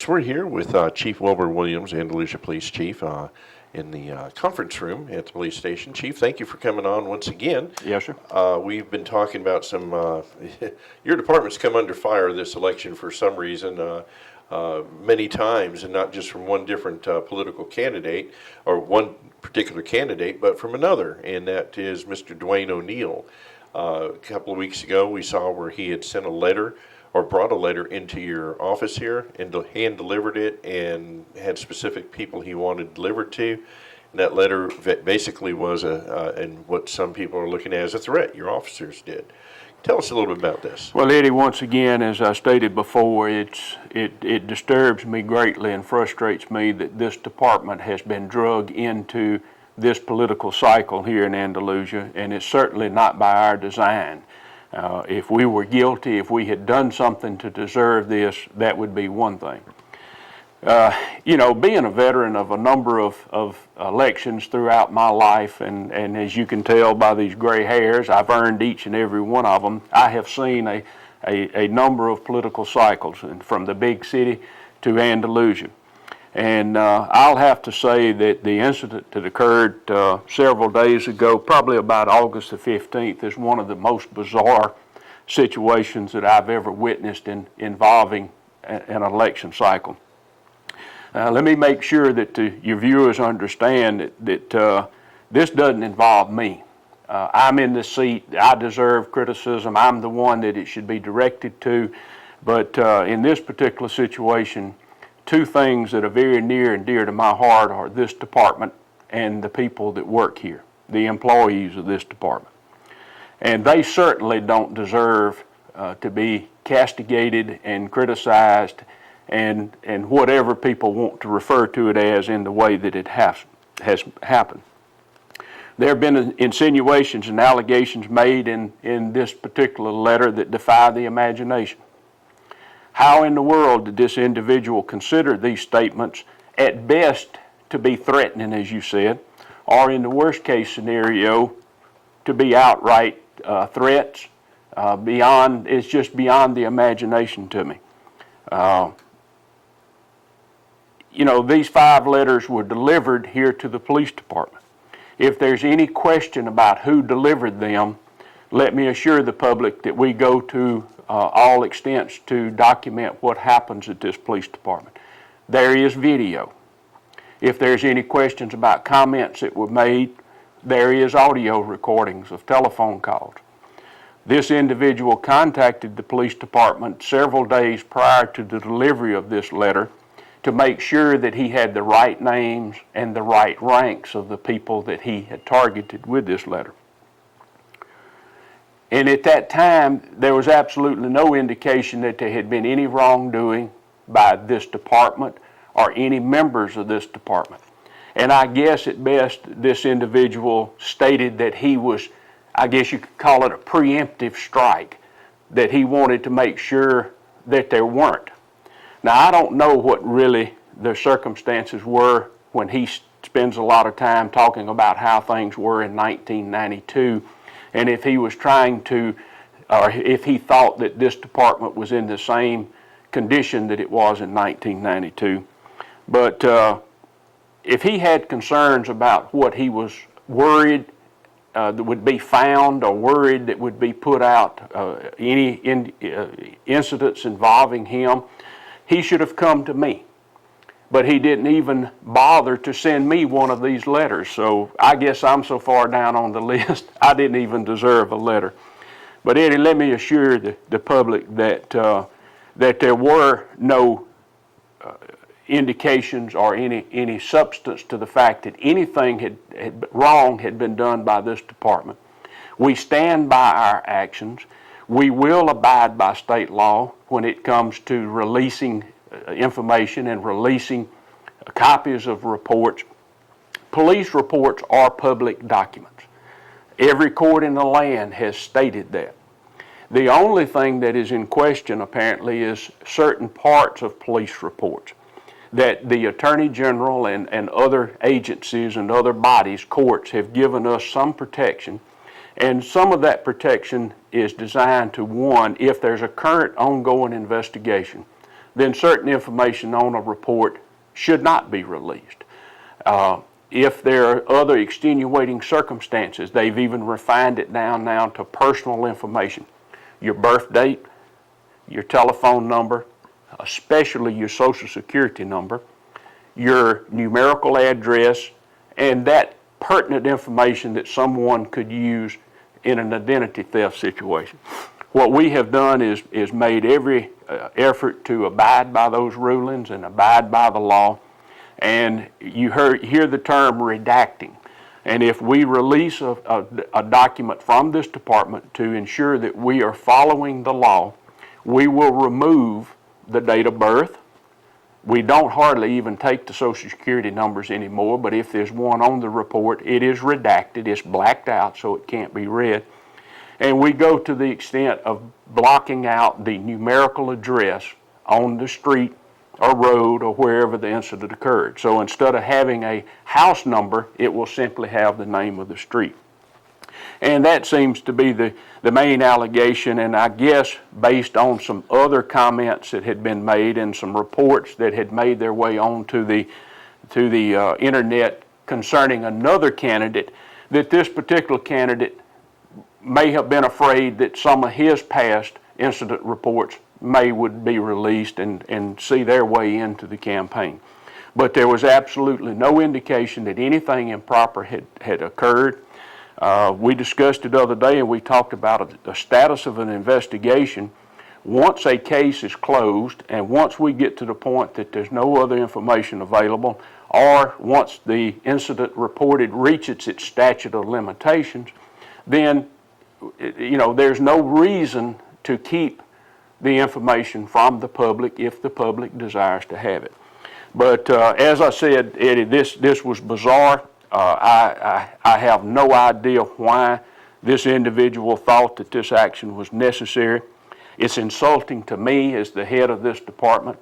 So we're here with Chief Wilbur Williams, Andalusia Police Chief, in the conference room at the police station. Chief, thank you for coming on once again. Yes, sir. We've been talking about some, your department's come under fire this election for some reason, many times, and not just from one different political candidate or one particular candidate, but from another, and that is Mr. Duane Oneal. A couple of weeks ago, we saw where he had sent a letter or brought a letter into your office here and hand delivered it and had specific people he wanted delivered to. And that letter basically was and what some people are looking at as a threat, your officers did. Tell us a little bit about this. Well, Eddie, once again, as I stated before, it disturbs me greatly and frustrates me that this department has been drug into this political cycle here in Andalusia, and it's certainly not by our design. If we were guilty, if we had done something to deserve this, that would be one thing. Being a veteran of a number of elections throughout my life, and as you can tell by these gray hairs, I've earned each and every one of them. I have seen a number of political cycles, and from the big city to Andalusia. And I'll have to say that the incident that occurred several days ago, probably about August the 15th, is one of the most bizarre situations that I've ever witnessed involving an election cycle. Let me make sure that your viewers understand that this doesn't involve me. I'm in the seat. I deserve criticism. I'm the one that it should be directed to. But in this particular situation, two things that are very near and dear to my heart are this department and the people that work here, the employees of this department. And they certainly don't deserve to be castigated and criticized and whatever people want to refer to it as in the way that it has happened. There have been insinuations and allegations made in this particular letter that defy the imagination. How in the world did this individual consider these statements at best to be threatening, as you said, or in the worst case scenario to be outright threats? It's just beyond the imagination to me. These 5 letters were delivered here to the police department. If there's any question about who delivered them, let me assure the public that we go to all extents to document what happens at this police department. There is video. If there's any questions about comments that were made, there is audio recordings of telephone calls. This individual contacted the police department several days prior to the delivery of this letter to make sure that he had the right names and the right ranks of the people that he had targeted with this letter. And at that time, there was absolutely no indication that there had been any wrongdoing by this department or any members of this department. And I guess at best, this individual stated that he was, I guess you could call it a preemptive strike, that he wanted to make sure that there weren't. Now, I don't know what really the circumstances were when he spends a lot of time talking about how things were in 1992. And if he was trying to, or if he thought that this department was in the same condition that it was in 1992. But if he had concerns about what he was worried that would be found or worried that would be put out, any incidents involving him, he should have come to me. But he didn't even bother to send me one of these letters. So I guess I'm so far down on the list, I didn't even deserve a letter. But Eddie, let me assure the public that there were no indications or any substance to the fact that anything wrong had been done by this department. We stand by our actions. We will abide by state law when it comes to releasing information and releasing copies of reports. Police reports are public documents. Every court in the land has stated that. The only thing that is in question, apparently, is certain parts of police reports that the Attorney General and other agencies and other bodies, courts, have given us some protection. And some of that protection is designed to, one, if there's a current ongoing investigation, then certain information on a report should not be released. If there are other extenuating circumstances, they've even refined it down now to personal information. Your birth date, your telephone number, especially your Social Security number, your numerical address, and that pertinent information that someone could use in an identity theft situation. What we have done is made every effort to abide by those rulings and abide by the law. And you hear the term redacting. And if we release a document from this department to ensure that we are following the law, we will remove the date of birth. We don't hardly even take the Social Security numbers anymore, but if there's one on the report, it is redacted, it's blacked out so it can't be read. And we go to the extent of blocking out the numerical address on the street or road or wherever the incident occurred. So instead of having a house number, it will simply have the name of the street. And that seems to be the main allegation, and I guess based on some other comments that had been made and some reports that had made their way onto the internet concerning another candidate, that this particular candidate may have been afraid that some of his past incident reports would be released and see their way into the campaign. But there was absolutely no indication that anything improper had occurred. We discussed it the other day, and we talked about the status of an investigation. Once a case is closed, and once we get to the point that there's no other information available, or once the incident reported reaches its statute of limitations, then there's no reason to keep the information from the public if the public desires to have it. But as I said, Eddie, this was bizarre. I have no idea why this individual thought that this action was necessary. It's insulting to me as the head of this department.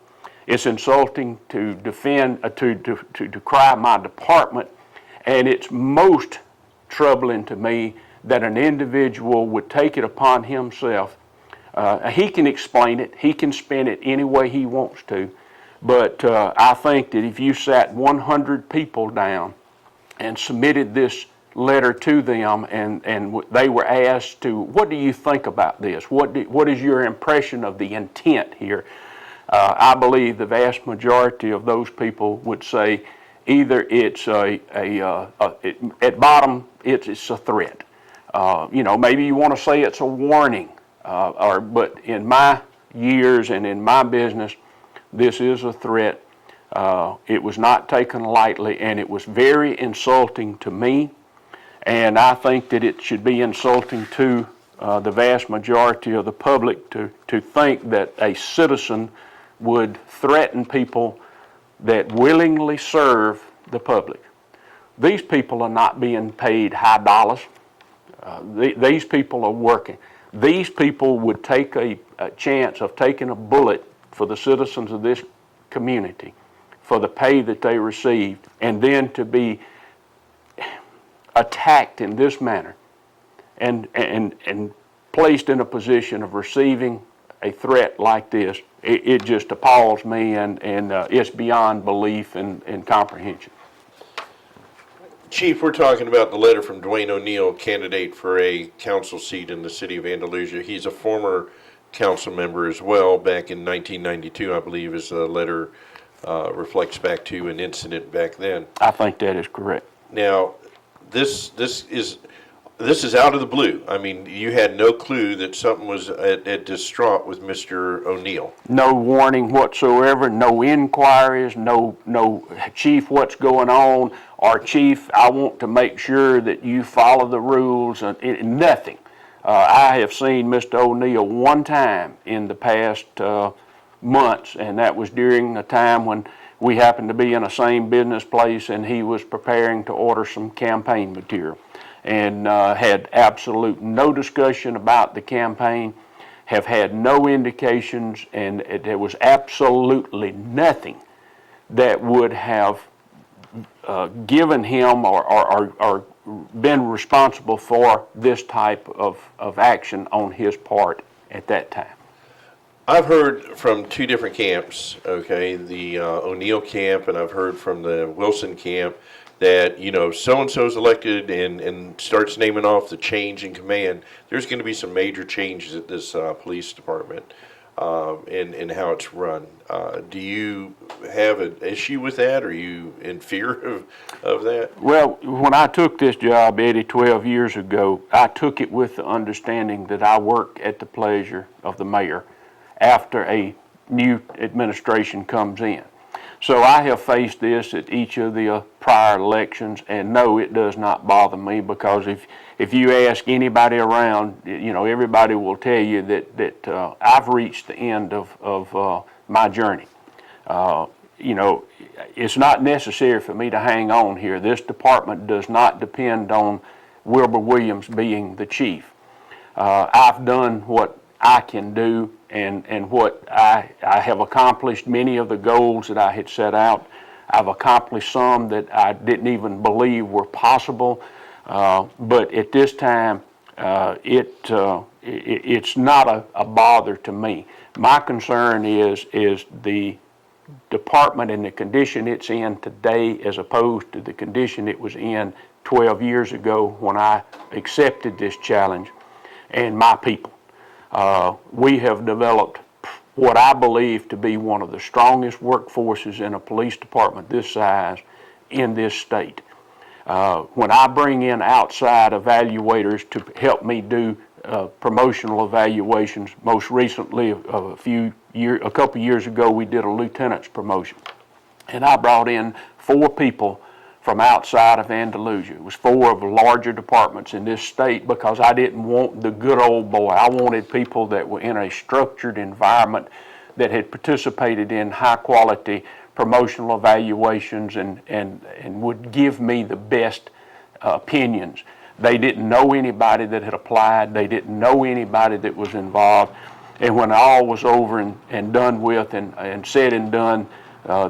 It's insulting to decry my department, and it's most troubling to me that an individual would take it upon himself. He can explain it, he can spin it any way he wants to, but I think that if you sat 100 people down and submitted this letter to them and they were asked to, what do you think about this? What is your impression of the intent here? I believe the vast majority of those people would say either it's at bottom, it's a threat. Maybe you want to say it's a warning, but in my years and in my business, this is a threat. It was not taken lightly, and it was very insulting to me, and I think that it should be insulting to the vast majority of the public to think that a citizen would threaten people that willingly serve the public. These people are not being paid high dollars. These people are working. These people would take a chance of taking a bullet for the citizens of this community, for the pay that they received, and then to be attacked in this manner and placed in a position of receiving a threat like this. It just appalls me, and it's beyond belief and comprehension. Chief, we're talking about the letter from Duane Oneal, candidate for a council seat in the city of Andalusia. He's a former council member as well. Back in 1992, I believe, his letter reflects back to an incident back then. I think that is correct. Now, this is out of the blue. I mean, you had no clue that something was at distraught with Mr. Oneal. No warning whatsoever, no inquiries, no chief, what's going on, or chief, I want to make sure that you follow the rules, nothing. I have seen Mr. Oneal one time in the past months, and that was during a time when we happened to be in the same business place, and he was preparing to order some campaign material, and had absolute no discussion about the campaign, have had no indications, and there was absolutely nothing that would have given him or been responsible for this type of action on his part at that time. I've heard from two different camps, okay, the Oneal camp, and I've heard from the Wilson camp that, so-and-so's elected and starts naming off the change in command. There's going to be some major changes at this police department in how it's run. Do you have an issue with that? Are you in fear of that? Well, when I took this job, Eddie, 12 years ago, I took it with the understanding that I work at the pleasure of the mayor after a new administration comes in. So I have faced this at each of the prior elections, and no, it does not bother me, because if you ask anybody around, everybody will tell you that I've reached the end of my journey. It's not necessary for me to hang on here. This department does not depend on Wilbur Williams being the chief. I've done what I can do, and what I have accomplished many of the goals that I had set out. I've accomplished some that I didn't even believe were possible, but at this time, it's not a bother to me. My concern is the department and the condition it's in today as opposed to the condition it was in 12 years ago when I accepted this challenge, and my people. We have developed what I believe to be one of the strongest workforces in a police department this size in this state. When I bring in outside evaluators to help me do promotional evaluations, most recently a couple years ago we did a lieutenant's promotion, and I brought in 4 people from outside of Andalusia. It was 4 of the larger departments in this state, because I didn't want the good old boy. I wanted people that were in a structured environment, that had participated in high quality promotional evaluations and would give me the best opinions. They didn't know anybody that had applied. They didn't know anybody that was involved. And when all was over and done with and said and done,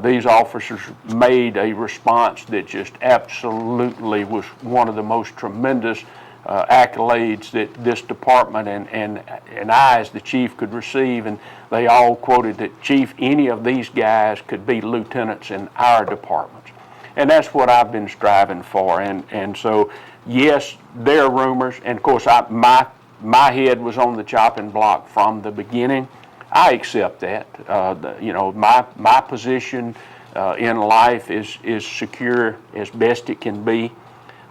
these officers made a response that just absolutely was one of the most tremendous accolades that this department and I as the chief could receive. And they all quoted that, "Chief, any of these guys could be lieutenants in our departments." And that's what I've been striving for. And so, yes, there are rumors. And of course, my head was on the chopping block from the beginning. I accept that. My position in life is secure as best it can be.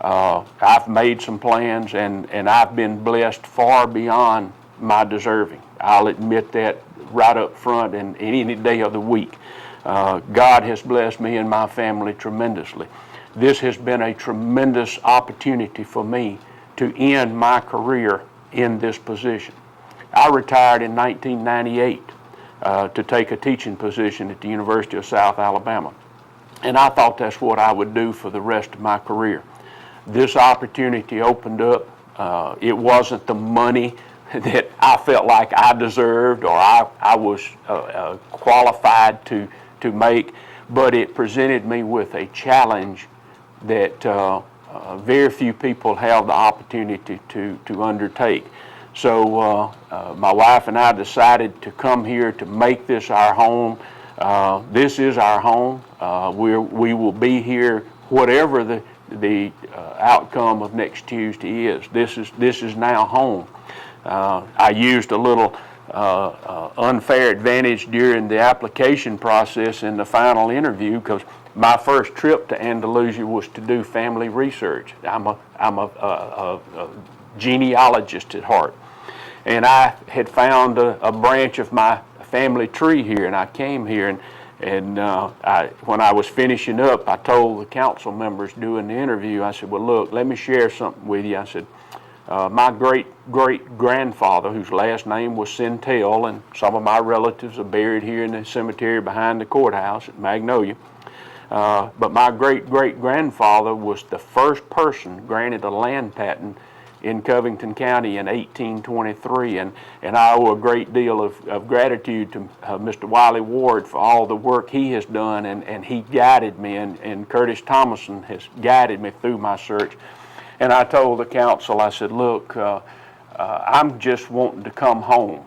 I've made some plans, and I've been blessed far beyond my deserving. I'll admit that right up front, and any day of the week. God has blessed me and my family tremendously. This has been a tremendous opportunity for me to end my career in this position. I retired in 1998 to take a teaching position at the University of South Alabama. And I thought that's what I would do for the rest of my career. This opportunity opened up. It wasn't the money that I felt like I deserved or I was qualified to make, but it presented me with a challenge that very few people have the opportunity to undertake. So my wife and I decided to come here to make this our home. This is our home. We will be here whatever the outcome of next Tuesday is. This is now home. I used a little unfair advantage during the application process in the final interview, because my first trip to Andalusia was to do family research. I'm a genealogist at heart. And I had found a branch of my family tree here, and I came here, and when I was finishing up, I told the council members doing the interview, I said, "Well, look, let me share something with you." I said, my great-great-grandfather, whose last name was Centel, and some of my relatives are buried here in the cemetery behind the courthouse at Magnolia, but my great-great-grandfather was the first person granted a land patent in Covington County in 1823, and I owe a great deal of gratitude to Mr. Wiley Ward for all the work he has done, and he guided me, and Curtis Thomason has guided me through my search. And I told the council, I said, "Look, I'm just wanting to come home.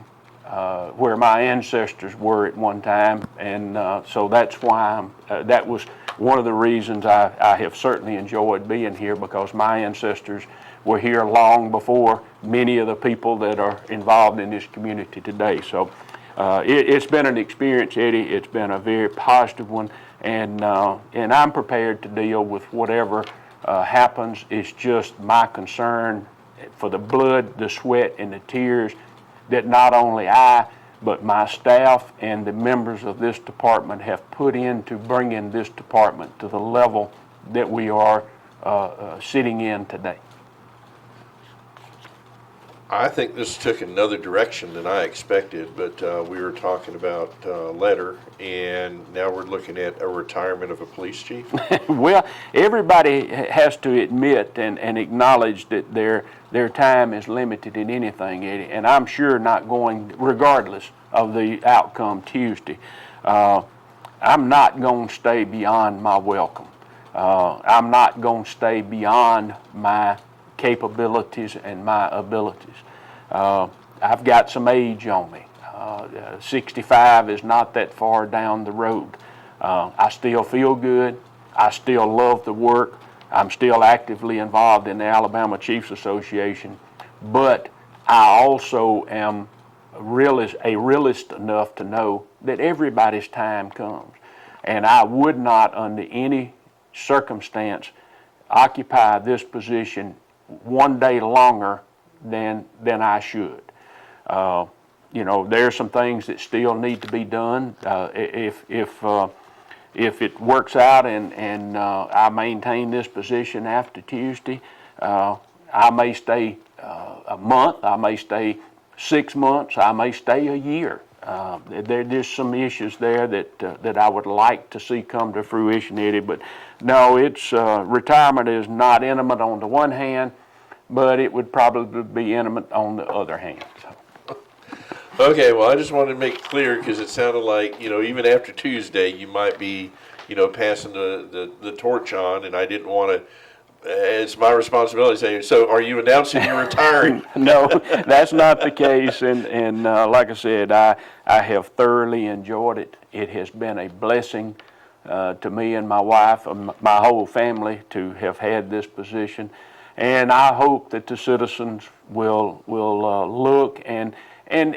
where my ancestors were at one time, and so that's why that was one of the reasons I have certainly enjoyed being here, because my ancestors were here long before many of the people that are involved in this community today. So it's been an experience, Eddie. It's been a very positive one, and I'm prepared to deal with whatever happens. It's just my concern for the blood, the sweat, and the tears that not only I, but my staff and the members of this department have put into bringing this department to the level that we are sitting in today. I think this took another direction than I expected, but we were talking about a letter, and now we're looking at a retirement of a police chief. Well, everybody has to admit and acknowledge that their time is limited in anything, Eddie, and I'm sure not going, regardless of the outcome Tuesday. I'm not going to stay beyond my welcome. I'm not going to stay beyond my capabilities and my abilities. I've got some age on me. 65 is not that far down the road. I still feel good. I still love the work. I'm still actively involved in the Alabama Chiefs Association, but I also am a realist enough to know that everybody's time comes, and I would not under any circumstance occupy this position one day longer than I should. You know, there's some things that still need to be done. If it works out and I maintain this position after Tuesday, I may stay a month, I may stay 6 months, I may stay a year. There's some issues there that I would like to see come to fruition, Eddie. But no, it's retirement is not intimate on the one hand, but it would probably be intimate on the other hand. So. Okay, well, I just wanted to make it clear because it sounded like, you know, even after Tuesday, you might be, you know, passing the torch on, and I didn't want to. It's my responsibility to say, so are you announcing you're retiring? No, that's not the case. And like I said, I have thoroughly enjoyed it. It has been a blessing to me and my wife and my whole family to have had this position. And I hope that the citizens will look, and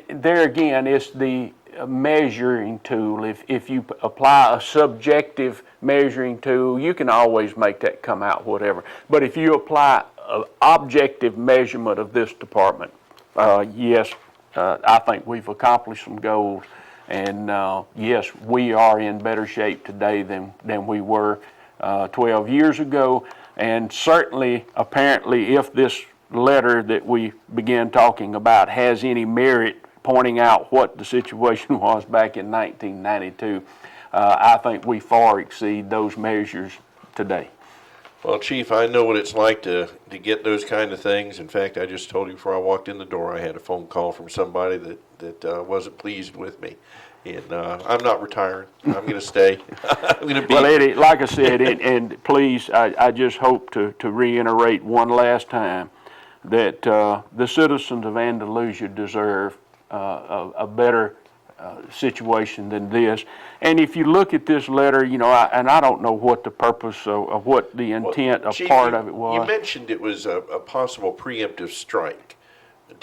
there again, it's the measuring tool. If you apply a subjective measuring tool, you can always make that come out whatever. But if you apply an objective measurement of this department, yes, I think we've accomplished some goals. And yes, we are in better shape today than we were 12 years ago. And certainly, apparently, if this letter that we began talking about has any merit pointing out what the situation was back in 1992, I think we far exceed those measures today. Well, Chief, I know what it's like to get those kind of things. In fact, I just told you before I walked in the door, I had a phone call from somebody that wasn't pleased with me. And I'm not retiring. I'm going to stay. I'm going to be. Well, Eddie, like I said, and please, I just hope to reiterate one last time that the citizens of Andalusia deserve a better situation than this. And if you look at this letter, you know, I don't know what the purpose of what the intent of Chief, part of it was. You mentioned it was a possible preemptive strike.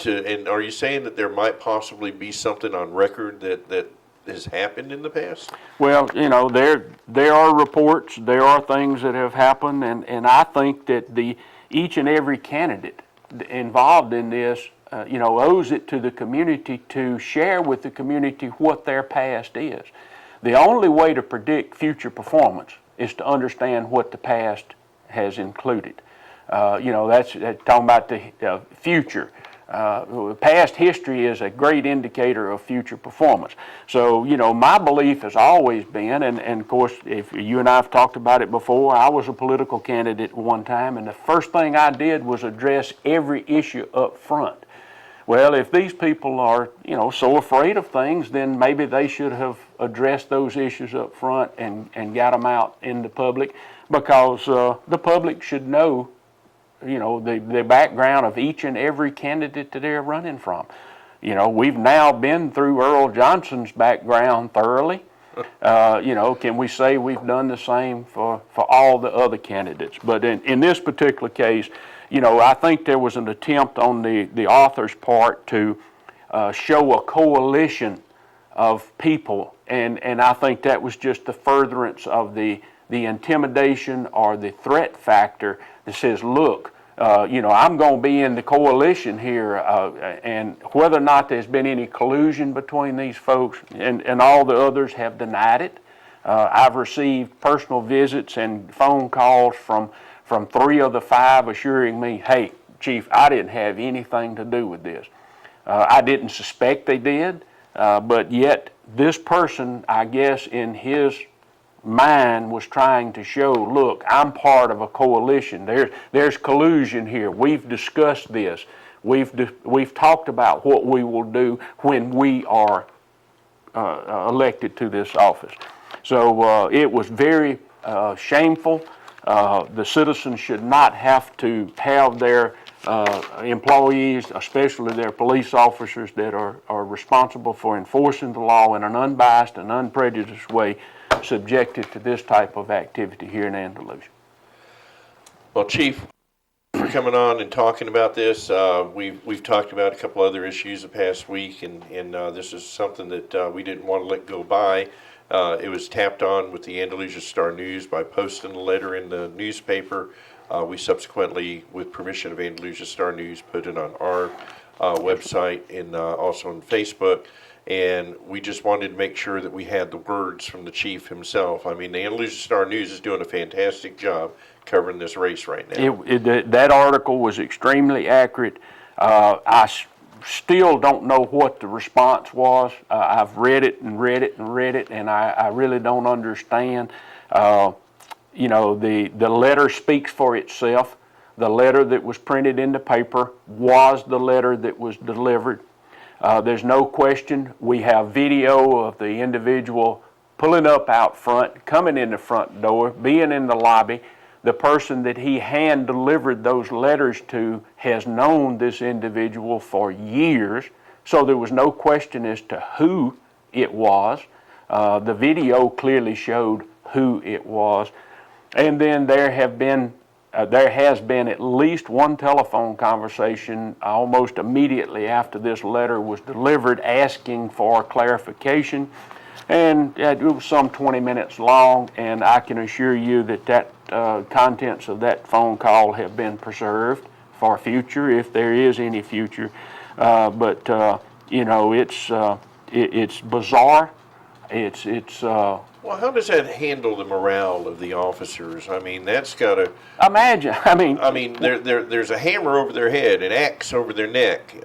And are you saying that there might possibly be something on record that has happened in the past? Well, you know, there are reports, there are things that have happened, and I think that each and every candidate involved in this, you know, owes it to the community to share with the community what their past is. The only way to predict future performance is to understand what the past has included. You know, that's talking about the future. Past history is a great indicator of future performance. So, you know, my belief has always been, and of course, if you and I have talked about it before, I was a political candidate one time, and the first thing I did was address every issue up front. Well, if these people are, you know, so afraid of things, then maybe they should have addressed those issues up front and got them out in the public, because the public should know, you know, the background of each and every candidate that they're running from. You know, we've now been through Earl Johnson's background thoroughly. You know, can we say we've done the same for all the other candidates? But in this particular case, you know, I think there was an attempt on the author's part to show a coalition of people, and I think that was just the furtherance of the intimidation or the threat factor that says, look, you know, I'm going to be in the coalition here, and whether or not there's been any collusion between these folks, and all the others have denied it. I've received personal visits and phone calls from 3 of the 5 assuring me, hey, Chief, I didn't have anything to do with this. I didn't suspect they did, but yet this person, I guess, in his mind was trying to show, look, I'm part of a coalition. There's collusion here. We've discussed this. We've talked about what we will do when we are elected to this office. So it was very shameful. The citizens should not have to have their employees, especially their police officers that are responsible for enforcing the law in an unbiased and unprejudiced way, subjected to this type of activity here in Andalusia. Well, Chief, for coming on and talking about this, we've talked about a couple other issues the past week, and this is something that we didn't want to let go by. It was tapped on with the Andalusia Star-News by posting a letter in the newspaper. We subsequently, with permission of Andalusia Star-News, put it on our website and also on Facebook. And we just wanted to make sure that we had the words from the chief himself. I mean, the Andalusia Star-News is doing a fantastic job covering this race right now. That article was extremely accurate. I still don't know what the response was. I've read it and read it and read it, and I really don't understand. You know, the letter speaks for itself. The letter that was printed in the paper was the letter that was delivered. There's no question. We have video of the individual pulling up out front, coming in the front door, being in the lobby. The person that he hand delivered those letters to has known this individual for years, so there was no question as to who it was. The video clearly showed who it was. And then there has been at least one telephone conversation almost immediately after this letter was delivered asking for clarification. And it was some 20 minutes long, and I can assure you that contents of that phone call have been preserved for future, if there is any future. But you know, it's bizarre. It's Well, how does that handle the morale of the officers? I mean, that's got to... Imagine, I mean, there's a hammer over their head, an axe over their neck.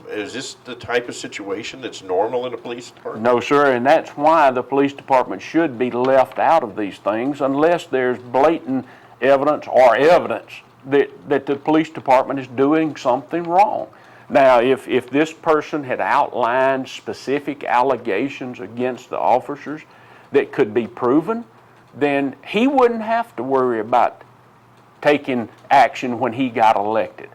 Is this the type of situation that's normal in a police department? No, sir, and that's why the police department should be left out of these things unless there's blatant evidence or evidence that the police department is doing something wrong. Now, if this person had outlined specific allegations against the officers that could be proven, then he wouldn't have to worry about taking action when he got elected.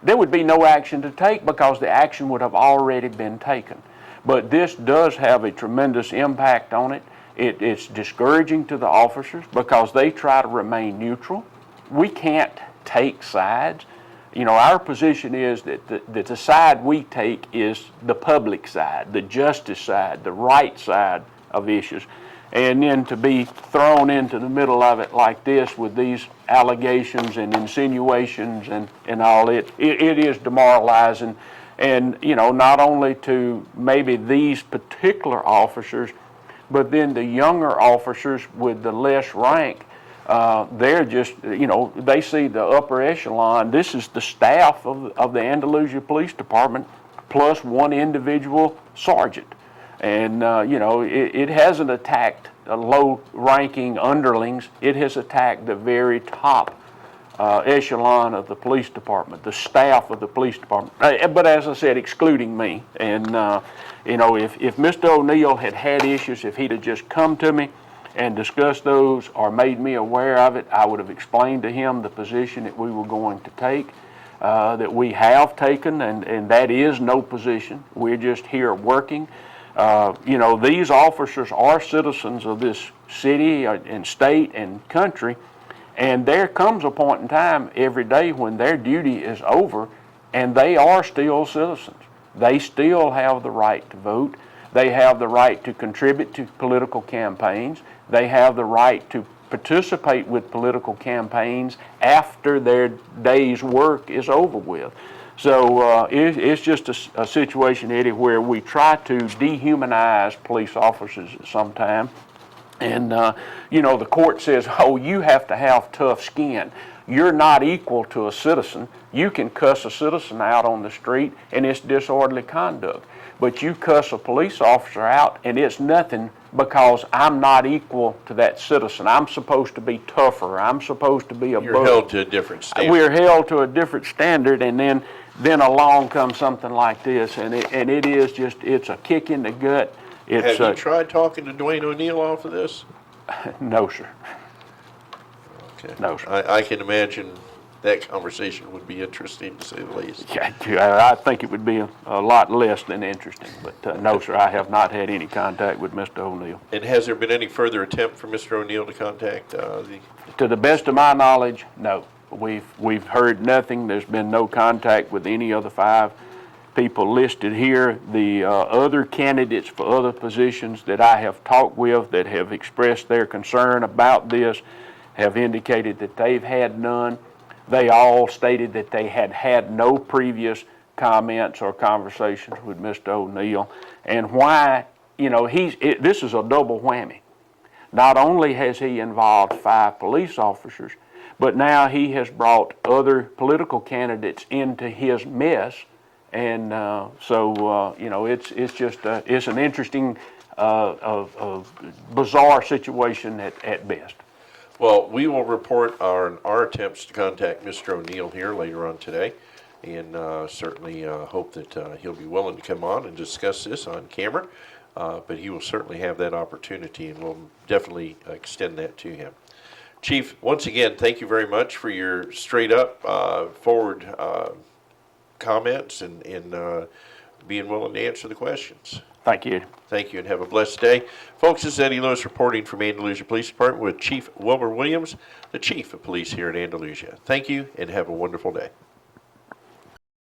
There would be no action to take because the action would have already been taken. But this does have a tremendous impact on it. It's discouraging to the officers because they try to remain neutral. We can't take sides. You know, our position is that the side we take is the public side, the justice side, the right side of issues. And then to be thrown into the middle of it like this with these allegations and insinuations and all, it is demoralizing. And, you know, not only to maybe these particular officers, but then the younger officers with the less rank, they're just, you know, they see the upper echelon. This is the staff of the Andalusia Police Department plus one individual sergeant. And, you know, it hasn't attacked low-ranking underlings. It has attacked the very top echelon of the police department, the staff of the police department. But as I said, excluding me. And, you know, if Mr. Oneal had issues, if he'd have just come to me and discussed those or made me aware of it, I would have explained to him the position that we were going to take. that we have taken, and that is no position. We're just here working. These officers are citizens of this city and state and country, and there comes a point in time every day when their duty is over and they are still citizens. They still have the right to vote. They have the right to contribute to political campaigns. They have the right to participate with political campaigns after their day's work is over with. So it's just a situation, Eddie, where we try to dehumanize police officers at some time. And, the court says, oh, you have to have tough skin. You're not equal to a citizen. You can cuss a citizen out on the street and it's disorderly conduct. But you cuss a police officer out and it's nothing because I'm not equal to that citizen. I'm supposed to be tougher. I'm supposed to be above. You're held to a different standard. We're held to a different standard, and then along comes something like this, and it is just, it's a kick in the gut. It's Have you tried talking to Duane Oneal off of this? No, sir. Okay. No, sir. I can imagine that conversation would be interesting, to say the least. Yeah, I think it would be a lot less than interesting, but no, sir, I have not had any contact with Mr. Oneal. And has there been any further attempt for Mr. Oneal to contact the... To the best of my knowledge, no. We've heard nothing. There's been no contact with any of the 5 people listed here. The other candidates for other positions that I have talked with that have expressed their concern about this have indicated that they've had none. They all stated that they had had no previous comments or conversations with Mr. Oneal. And why, this is a double whammy. Not only has he involved 5 police officers, but now he has brought other political candidates into his mess. And it's just it's an interesting, bizarre situation at best. Well, we will report our attempts to contact Mr. Oneal here later on today, and certainly hope that he'll be willing to come on and discuss this on camera. But he will certainly have that opportunity, and we'll definitely extend that to him. Chief, once again, thank you very much for your straight-up, forward comments and being willing to answer the questions. Thank you. Thank you, and have a blessed day. Folks, this is Eddie Lewis reporting from Andalusia Police Department with Chief Wilbur Williams, the Chief of Police here in Andalusia. Thank you, and have a wonderful day.